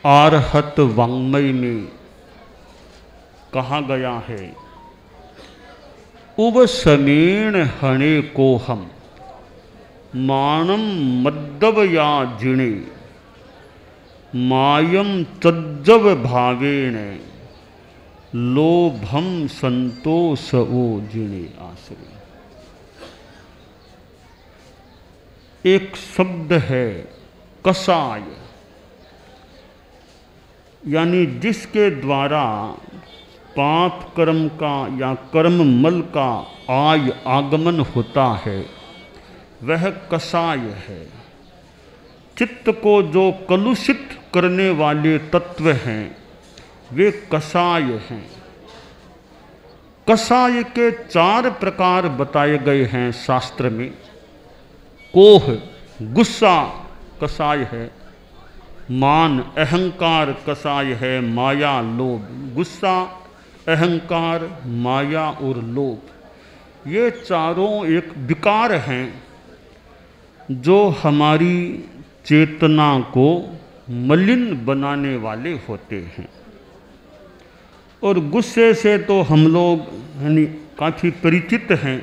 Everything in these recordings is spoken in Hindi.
आरहत वाङ्मय में कहा गया है, उवसमेण हणे को हम मानम मद्दवया जिणे मायम तज्जव भावेण लोभम संतोष ओ जिणे आश्रय। एक शब्द है कसाय, यानी जिसके द्वारा पाप कर्म का या कर्म मल का आगमन होता है वह कसाय है। चित्त को जो कलुषित करने वाले तत्व हैं वे कसाय हैं। कसाय के 4 प्रकार बताए गए हैं शास्त्र में। कोह गुस्सा कसाय है, मान अहंकार कसाय है, माया लोभ। गुस्सा, अहंकार, माया और लोभ ये चारों एक विकार हैं जो हमारी चेतना को मलिन बनाने वाले होते हैं। और गुस्से से तो हम लोग यानी काफ़ी परिचित हैं।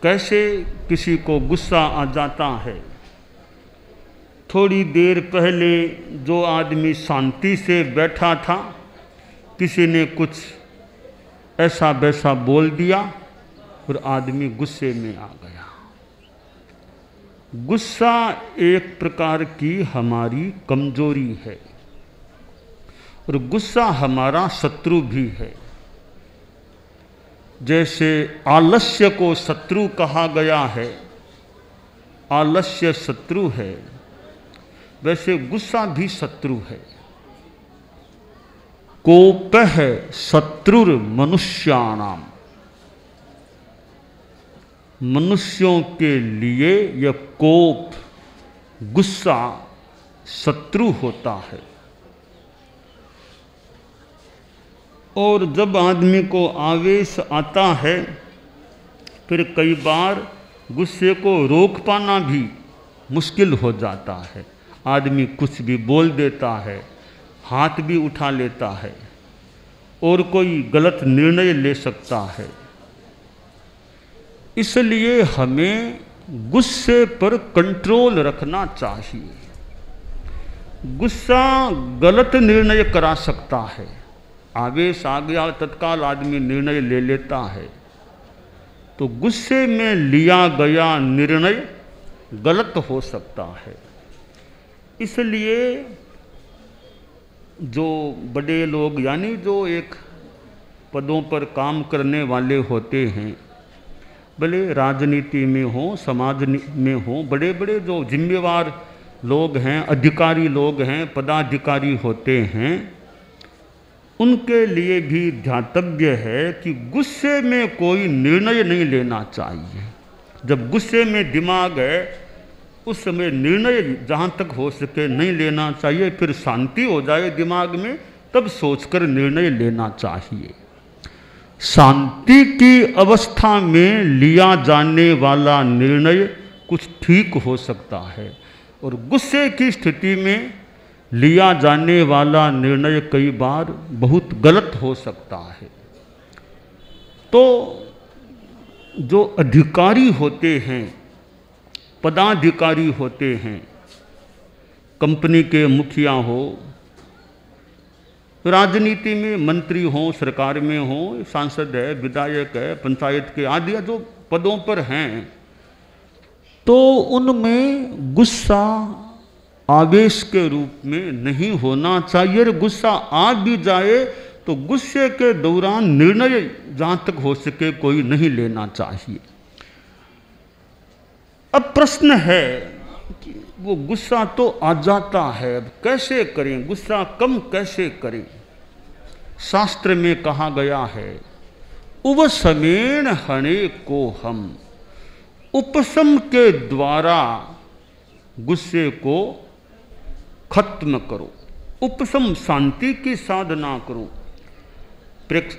कैसे किसी को गुस्सा आ जाता है। थोड़ी देर पहले जो आदमी शांति से बैठा था, किसी ने कुछ ऐसा वैसा बोल दिया और आदमी गुस्से में आ गया। गुस्सा एक प्रकार की हमारी कमजोरी है और गुस्सा हमारा शत्रु भी है। जैसे आलस्य को शत्रु कहा गया है, आलस्य शत्रु है, वैसे गुस्सा भी शत्रु है। कोपः शत्रुर मनुष्याणाम, मनुष्यों के लिए यह कोप गुस्सा शत्रु होता है। और जब आदमी को आवेश आता है फिर कई बार गुस्से को रोक पाना भी मुश्किल हो जाता है। आदमी कुछ भी बोल देता है, हाथ भी उठा लेता है और कोई गलत निर्णय ले सकता है। इसलिए हमें गुस्से पर कंट्रोल रखना चाहिए। गुस्सा गलत निर्णय करा सकता है। आवेश आ गया, तत्काल आदमी निर्णय ले लेता है, तो गुस्से में लिया गया निर्णय गलत हो सकता है। इसलिए जो बड़े लोग यानी जो एक पदों पर काम करने वाले होते हैं, भले राजनीति में हो, समाज में हो, बड़े बड़े जो जिम्मेवार लोग हैं, अधिकारी लोग हैं, पदाधिकारी होते हैं, उनके लिए भी ध्यातव्य है कि गुस्से में कोई निर्णय नहीं लेना चाहिए। जब गुस्से में दिमाग है उस समय निर्णय जहाँ तक हो सके नहीं लेना चाहिए। फिर शांति हो जाए दिमाग में तब सोचकर निर्णय लेना चाहिए। शांति की अवस्था में लिया जाने वाला निर्णय कुछ ठीक हो सकता है और गुस्से की स्थिति में लिया जाने वाला निर्णय कई बार बहुत गलत हो सकता है। तो जो अधिकारी होते हैं, पदाधिकारी होते हैं, कंपनी के मुखिया हो, राजनीति में मंत्री हो, सरकार में हो, सांसद है, विधायक है, पंचायत के आदि जो पदों पर हैं, तो उनमें गुस्सा आवेश के रूप में नहीं होना चाहिए। गुस्सा आ भी जाए तो गुस्से के दौरान निर्णय जहां तक हो सके कोई नहीं लेना चाहिए। अब प्रश्न है कि वो गुस्सा तो आ जाता है, अब कैसे करें, गुस्सा कम कैसे करें। शास्त्र में कहा गया है, उवसमेण हणे को हम, उपशम के द्वारा गुस्से को खत्म करो। उपशम शांति की साधना करो।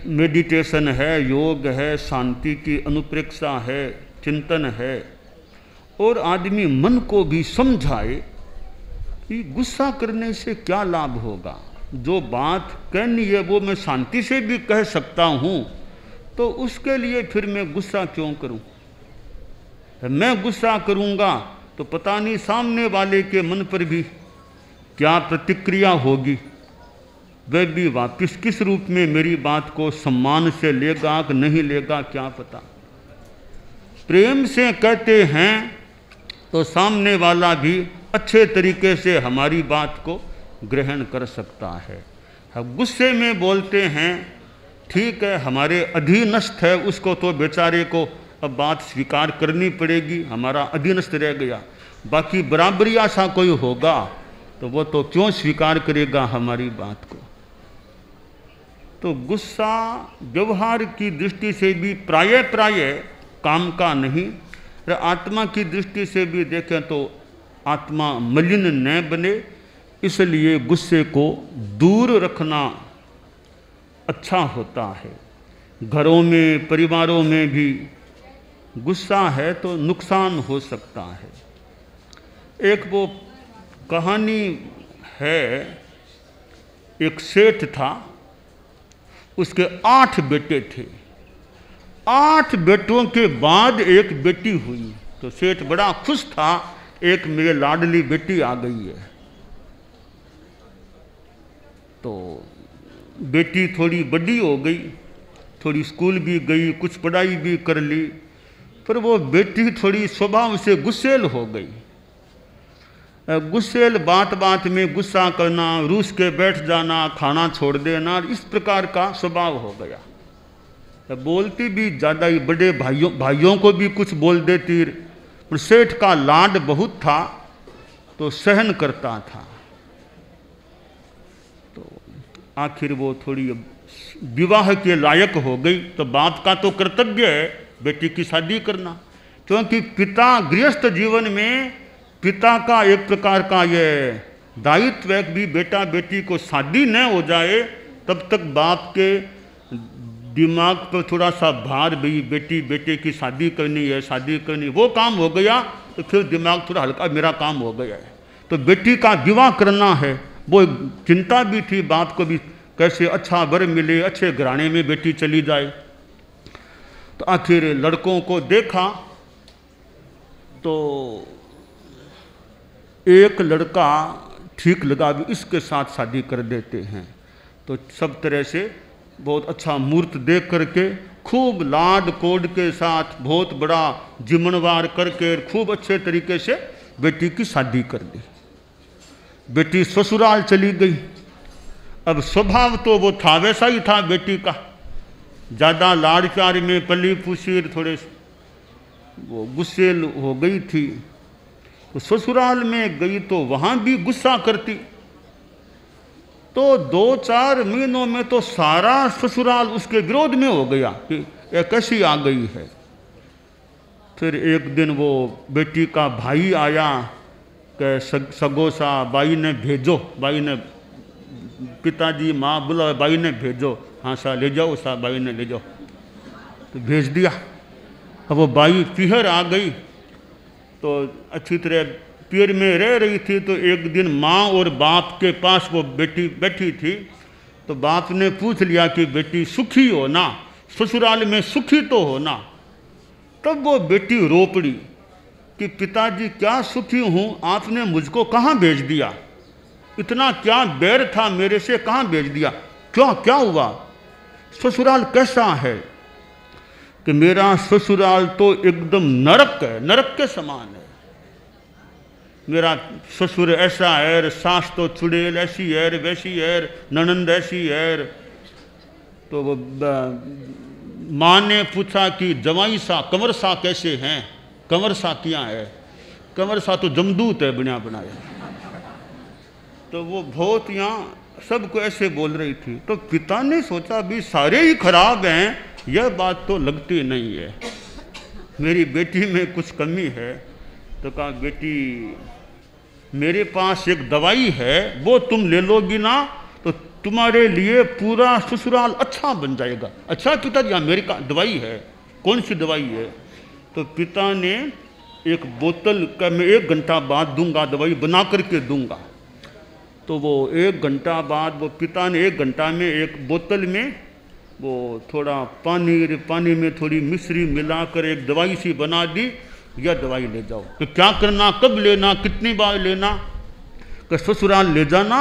मेडिटेशन है, योग है, शांति की अनुप्रेक्षा है, चिंतन है, और आदमी मन को भी समझाए कि गुस्सा करने से क्या लाभ होगा। जो बात कहनी है वो मैं शांति से भी कह सकता हूँ, तो उसके लिए फिर मैं गुस्सा क्यों करूँ। मैं गुस्सा करूँगा तो पता नहीं सामने वाले के मन पर भी क्या प्रतिक्रिया होगी, वह भी वापिस किस रूप में मेरी बात को सम्मान से लेगा कि नहीं लेगा, क्या पता। प्रेम से कहते हैं तो सामने वाला भी अच्छे तरीके से हमारी बात को ग्रहण कर सकता है। हम गुस्से में बोलते हैं, ठीक है, हमारे अधीनस्थ है, उसको तो बेचारे को अब बात स्वीकार करनी पड़ेगी, हमारा अधीनस्थ रह गया। बाकी बराबरी ऐसा कोई होगा तो वो तो क्यों स्वीकार करेगा हमारी बात को। तो गुस्सा व्यवहार की दृष्टि से भी प्राय काम का नहीं, और आत्मा की दृष्टि से भी देखें तो आत्मा मलिन न बने, इसलिए गुस्से को दूर रखना अच्छा होता है। घरों में, परिवारों में भी गुस्सा है तो नुकसान हो सकता है। एक वो कहानी है, एक सेठ था, उसके 8 बेटे थे। 8 बेटों के बाद एक बेटी हुई तो सेठ बड़ा खुश था, एक मेरी लाडली बेटी आ गई है। तो बेटी थोड़ी बड़ी हो गई, थोड़ी स्कूल भी गई, कुछ पढ़ाई भी कर ली, पर वो बेटी थोड़ी स्वभाव से गुस्सेल हो गई। गुस्सेल, बात बात में गुस्सा करना, रूस के बैठ जाना, खाना छोड़ देना, इस प्रकार का स्वभाव हो गया। बोलती भी ज़्यादा ही, बड़े भाइयों को भी कुछ बोल देती, पर सेठ का लाड बहुत था तो सहन करता था। तो आखिर वो थोड़ी विवाह के लायक हो गई, तो बाप का तो कर्तव्य है बेटी की शादी करना, क्योंकि पिता गृहस्थ जीवन में पिता का एक प्रकार का ये दायित्व है कि बेटा बेटी को शादी न हो जाए तब तक बाप के दिमाग पर थोड़ा सा भार, भी बेटी बेटे की शादी करनी है, शादी करनी, वो काम हो गया तो फिर दिमाग थोड़ा हल्का, मेरा काम हो गया है। तो बेटी का विवाह करना है, वो चिंता भी थी बाप को भी, कैसे अच्छा वर मिले, अच्छे घराने में बेटी चली जाए। तो आखिर लड़कों को देखा तो एक लड़का ठीक लगा, भी इसके साथ शादी कर देते हैं। तो सब तरह से बहुत अच्छा मुहूर्त देख करके, खूब लाड कोड के साथ, बहुत बड़ा जिम्मेवार करके खूब अच्छे तरीके से बेटी की शादी कर दी। बेटी ससुराल चली गई। अब स्वभाव तो वो था वैसा ही था बेटी का, ज़्यादा लाड़ प्यार में पली पुसी, थोड़े वो गुस्सेल हो गई थी। तो ससुराल में गई तो वहाँ भी गुस्सा करती। तो 2-4 महीनों में तो सारा ससुराल उसके विरोध में हो गया कि ये कैसी आ गई है। फिर एक दिन वो बेटी का भाई आया कि सगोसा बाई ने भेजो, बाई ने, पिताजी माँ बुला, बाई ने भेजो, हाँ सा ले जाओ, सा बाई ने ले जाओ। तो भेज दिया। अब वो बाई पीहर आ गई तो अच्छी तरह पीर में रह रही थी। तो एक दिन माँ और बाप के पास वो बेटी बैठी थी, तो बाप ने पूछ लिया कि बेटी सुखी हो ना, ससुराल में सुखी तो हो ना। तब वो बेटी रो पड़ी कि पिताजी क्या सुखी हूँ, आपने मुझको कहाँ भेज दिया, इतना क्या बैर था मेरे से, कहाँ भेज दिया, क्या हुआ, ससुराल कैसा है। कि मेरा ससुराल तो एकदम नरक है, नरक के समान है। मेरा ससुर ऐसा है, सास तो चुड़ैल ऐसी है, वैसी है, ननंद ऐसी है। तो वो माँ ने पूछा कि जवाई सा कंवर सा कैसे हैं, कंवर सा क्या है, कंवर सा तो जमदूत है बना बनाया। तो वो बहुत यहाँ सबको ऐसे बोल रही थी। तो पिता ने सोचा भी सारे ही खराब हैं, यह बात तो लगती नहीं है, मेरी बेटी में कुछ कमी है। तो कहा बेटी मेरे पास एक दवाई है, वो तुम ले लोगी ना तो तुम्हारे लिए पूरा ससुराल अच्छा बन जाएगा। अच्छा पिताजी, मेरी दवाई है, कौन सी दवाई है। तो पिता ने एक बोतल का, मैं 1 घंटा बाद दूंगा, दवाई बना करके दूंगा। तो वो 1 घंटा बाद वो पिता ने 1 घंटा में एक बोतल में वो थोड़ा पानी में थोड़ी मिश्री मिलाकर एक दवाई सी बना दी, यह दवाई ले जाओ। तो क्या करना, कब लेना, कितनी बार लेना, कि ससुराल ले जाना।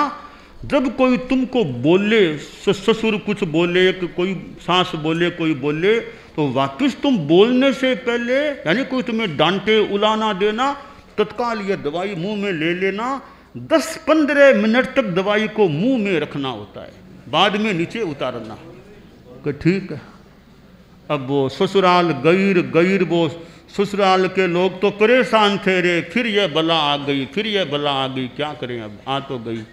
जब कोई तुमको बोले, ससुर कुछ बोले, कि कोई सास बोले, कोई बोले, तो वापस तुम बोलने से पहले, यानी कोई तुम्हें डांटे, उलाना देना, तत्काल यह दवाई मुंह में ले लेना। 10-15 मिनट तक दवाई को मुंह में रखना होता है, बाद में नीचे उतारना। कि ठीक है। अब वो ससुराल गईर वो ससुराल के लोग तो परेशान थे रे, फिर यह बला आ गई, फिर यह बला आ गई, क्या करें, अब आ तो गई।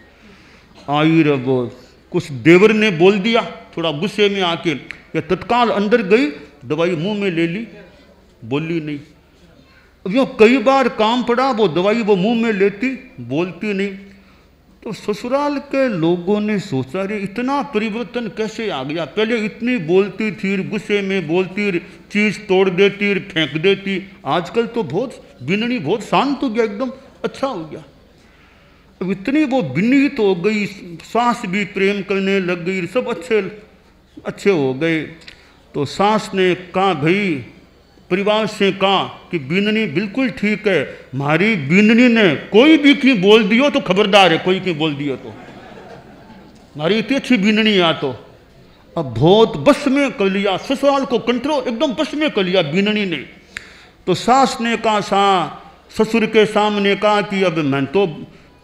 आई रे वो कुछ देवर ने बोल दिया थोड़ा गुस्से में आके, या तत्काल अंदर गई, दवाई मुंह में ले ली, बोली नहीं। अब यूँ कई बार काम पड़ा, वो दवाई वो मुंह में लेती, बोलती नहीं। तो ससुराल के लोगों ने सोचा रे इतना परिवर्तन कैसे आ गया, पहले इतनी बोलती थी, गुस्से में बोलती, चीज़ तोड़ देती, फेंक देती, आजकल तो बहुत बिननी, बहुत शांत हो गया, एकदम अच्छा हो गया। अब इतनी वो विनीत हो गई, सास भी प्रेम करने लग गई, सब अच्छे हो गए। तो सास ने कहा, भाई परिवार से कहा कि बीननी बिल्कुल ठीक है, हमारी बीननी ने कोई भी की बोल दियो तो खबरदार है, कोई की बोल दियो तो, हमारी इतनी अच्छी बीननी आ। तो अब बहुत बस में कर लिया, ससुराल को कंट्रोल एकदम बस में कर लिया बीननी ने। तो सास ने कहा, ससुर के सामने कहा कि अब मैं तो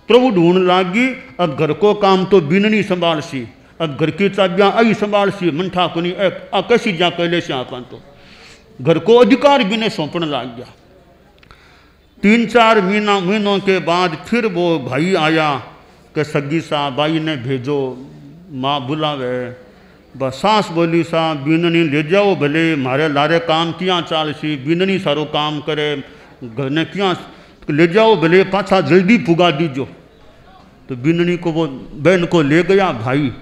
प्रभु ढूंढ लागी, अब घर को काम तो बीननी संभाल सी, अब घर की चाबियाँ आई संभाल सी, मंठा को नहीं कैसी जा कहले से आपन तो घर को अधिकार भी ने सौंपने लग गया। 3-4 महीनों के बाद फिर वो भाई आया कि सगी सा भाई ने भेजो, माँ बुलावे। बस सास बोली, सा बीननी ले जाओ, भले मारे लारे काम किया चाल सी, बीननी सारो काम करे, घर ने किया ले जाओ, भले पाछा जल्दी पुगा दीजो। तो बीननी को वो बहन को ले गया भाई,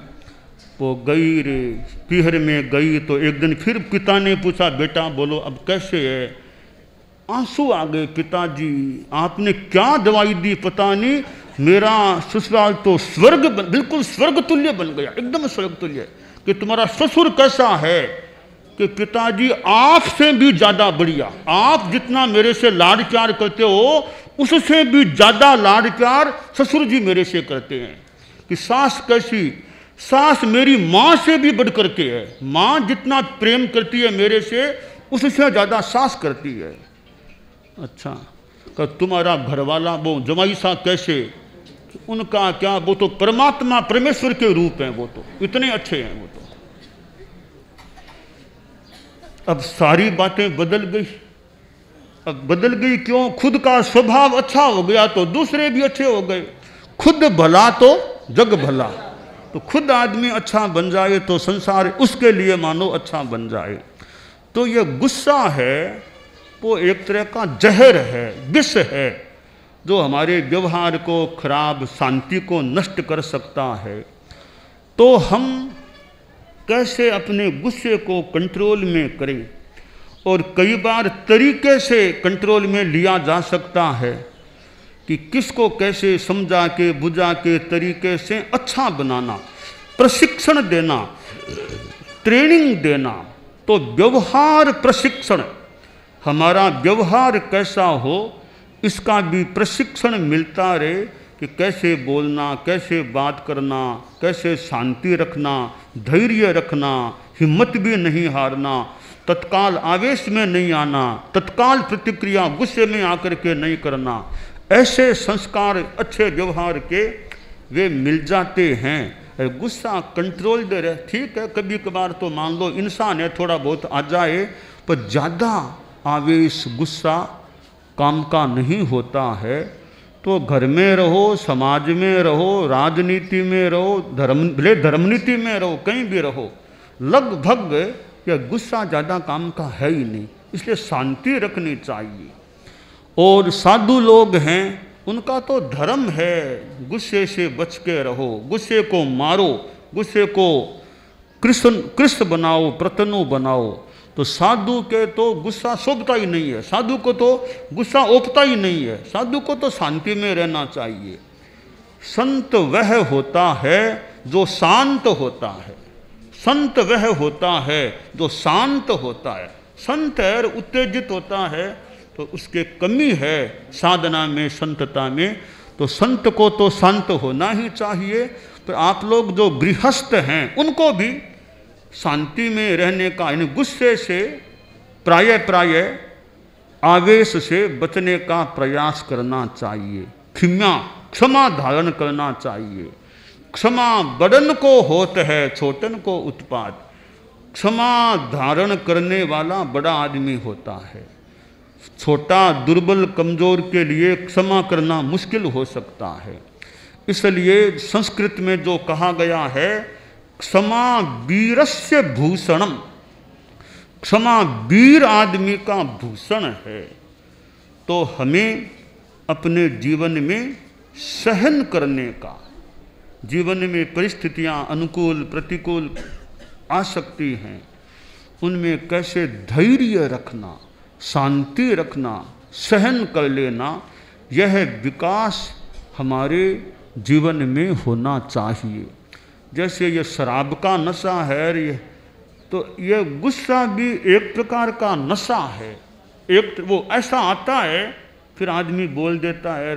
वो गई रे, पीहर में गई। तो एक दिन फिर पिता ने पूछा, बेटा बोलो अब कैसे है। आंसू आ गए, पिताजी आपने क्या दवाई दी पता नहीं, मेरा ससुराल तो स्वर्ग बिल्कुल स्वर्ग तुल्य बन गया, एकदम स्वर्ग तुल्य। कि तुम्हारा ससुर कैसा है कि पिताजी आपसे भी ज़्यादा बढ़िया, आप जितना मेरे से लाड प्यार करते हो उससे भी ज़्यादा लाड प्यार ससुर जी मेरे से करते हैं। कि सास कैसी, सास मेरी माँ से भी बढ़ करके है, माँ जितना प्रेम करती है मेरे से उससे ज़्यादा सास करती है। अच्छा, कि तुम्हारा घरवाला वो जमाई सा कैसे, उनका क्या, वो तो परमात्मा परमेश्वर के रूप हैं, वो तो इतने अच्छे हैं वो तो। अब सारी बातें बदल गई। अब बदल गई क्यों, खुद का स्वभाव अच्छा हो गया तो दूसरे भी अच्छे हो गए। खुद भला तो जग भला, तो खुद आदमी अच्छा बन जाए तो संसार उसके लिए मानो अच्छा बन जाए। तो ये गुस्सा है वो एक तरह का जहर है, विष है, जो हमारे व्यवहार को खराब, शांति को नष्ट कर सकता है। तो हम कैसे अपने गुस्से को कंट्रोल में करें, और कई बार तरीके से कंट्रोल में लिया जा सकता है कि किसको कैसे समझा के बुझा के तरीके से अच्छा बनाना, प्रशिक्षण देना, ट्रेनिंग देना। तो व्यवहार प्रशिक्षण, हमारा व्यवहार कैसा हो इसका भी प्रशिक्षण मिलता रहे कि कैसे बोलना, कैसे बात करना, कैसे शांति रखना, धैर्य रखना, हिम्मत भी नहीं हारना, तत्काल आवेश में नहीं आना, तत्काल प्रतिक्रिया गुस्से में आकर के नहीं करना। ऐसे संस्कार अच्छे व्यवहार के वे मिल जाते हैं। गुस्सा कंट्रोल दे रहे, ठीक है, कभी कभार तो मान लो इंसान है थोड़ा बहुत आ जाए, पर ज़्यादा आवेश गुस्सा काम का नहीं होता है। तो घर में रहो, समाज में रहो, राजनीति में रहो, भले धर्मनीति में रहो, कहीं भी रहो, लगभग यह गुस्सा ज़्यादा काम का है ही नहीं, इसलिए शांति रखनी चाहिए। और साधु लोग हैं उनका तो धर्म है गुस्से से बच के रहो, गुस्से को मारो, गुस्से को कृष्ण बनाओ, प्रतनु बनाओ। तो साधु के तो गुस्सा शोभता ही नहीं है, साधु को तो गुस्सा ओपता ही नहीं है, साधु को तो शांति में रहना चाहिए। संत वह होता है जो शांत होता है। संत वह होता है जो शांत होता है। संत है उत्तेजित होता है तो उसके कमी है साधना में, संतता में। तो संत को तो शांत होना ही चाहिए। पर आप लोग जो गृहस्थ हैं उनको भी शांति में रहने का, यानी गुस्से से, प्राय आवेश से बचने का प्रयास करना चाहिए। क्षमा धारण करना चाहिए। क्षमा बड़न को होत है, छोटन को उत्पाद। क्षमा धारण करने वाला बड़ा आदमी होता है। छोटा दुर्बल कमजोर के लिए क्षमा करना मुश्किल हो सकता है। इसलिए संस्कृत में जो कहा गया है, क्षमा वीरस्य भूषणम, क्षमा वीर आदमी का भूषण है। तो हमें अपने जीवन में सहन करने का, जीवन में परिस्थितियां अनुकूल प्रतिकूल आ सकती हैं, उनमें कैसे धैर्य रखना, शांति रखना, सहन कर लेना, यह विकास हमारे जीवन में होना चाहिए। जैसे ये शराब का नशा है, ये तो ये गुस्सा भी एक प्रकार का नशा है। एक वो ऐसा आता है फिर आदमी बोल देता है,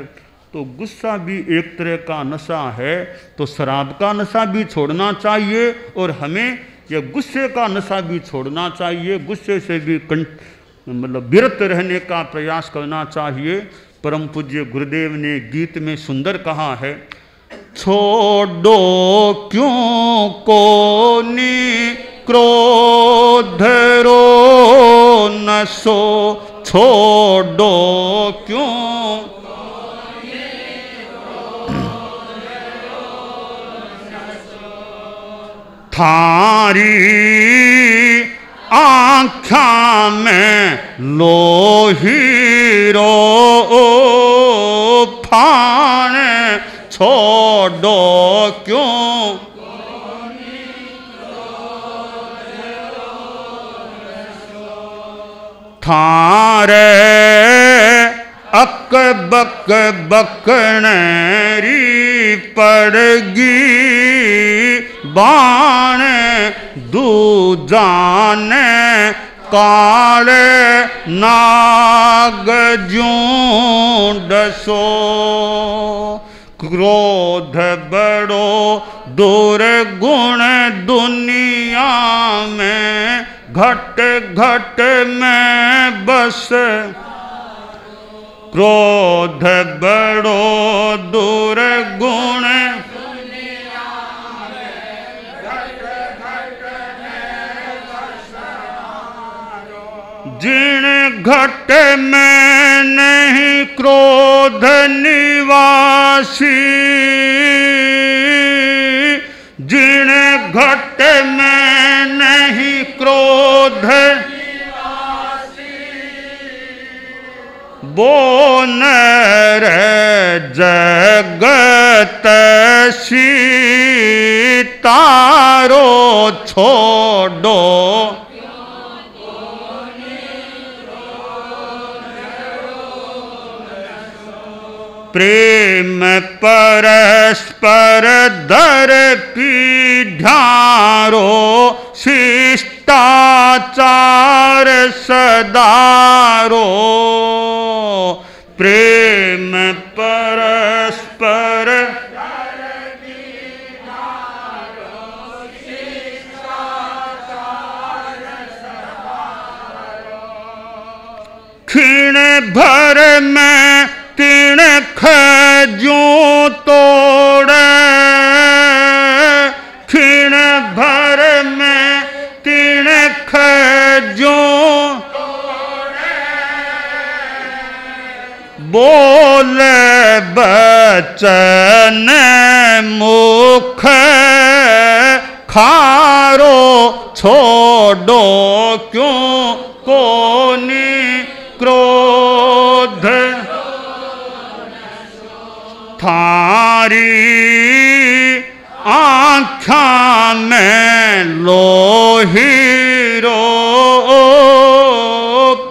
तो गुस्सा भी एक तरह का नशा है। तो शराब का नशा भी छोड़ना चाहिए और हमें यह गुस्से का नशा भी छोड़ना चाहिए। गुस्से से भी मतलब विरत रहने का प्रयास करना चाहिए। परम पूज्य गुरुदेव ने गीत में सुंदर कहा है, छोड़ो क्यों कोनी क्रोध रो नसो, छोड़ो क्यों थारी आँखा में लोही रो फान, छोड़ो क्यों थारे अक बक बकनेरी पड़गी बाण, दूजाने काले नाग जूंडसो, क्रोध बड़ो दुर्गुण दुनिया में, घट घट में बस, क्रोध बड़ो दुर्गुण जिन घट में नहीं क्रोध निवासी, जिन घट में नहीं क्रोध वो नर जगत सीतारो, छोड़ो प्रेम परस्पर दर पीढ़ारो, शिष्टाचार सदारो, प्रेम परस्पर क्षीण भर में तीन खजूं तोड़े, क्षीण भर में तीन खजूं बोले बचन मुख खारो, छोड़ो क्यों कोनी क्रोध थारी आँखा में लोही रो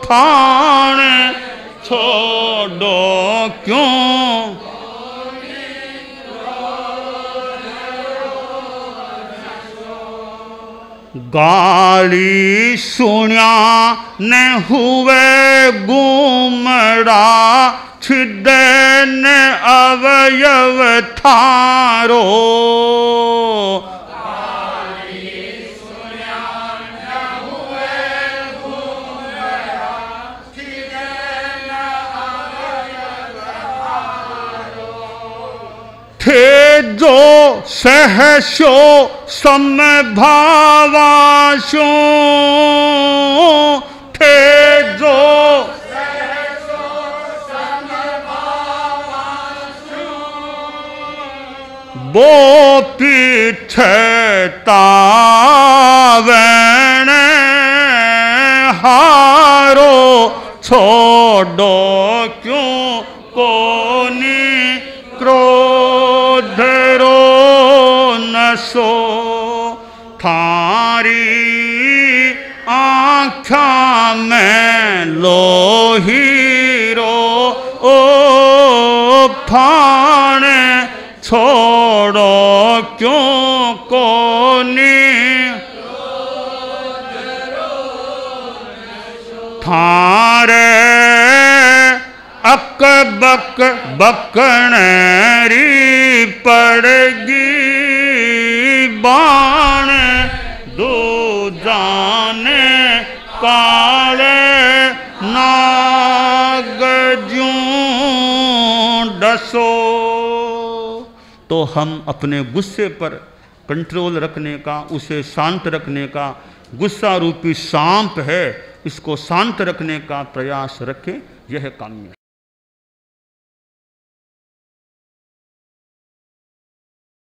फान, छोड़ो क्यों गाली सुण्या ने हुए गुमरा छिदे ने अवयव थारो। थे जो सहसो समभावाशो, थे जो सहसो समभावाशो, वो पीछे तावण हारो छोड़ो क्यों कोनी क्रोधरो नसो। थारी आँखा में लोहीरो ओ फाने छोड़ो क्यों कोनी थारे अक बक बकनेरी पड़गी बाण दो जाने काले नागजूं डसो। तो हम अपने गुस्से पर कंट्रोल रखने का, उसे शांत रखने का, गुस्सा रूपी सांप है, इसको शांत रखने का प्रयास रखें, यह काम्य है।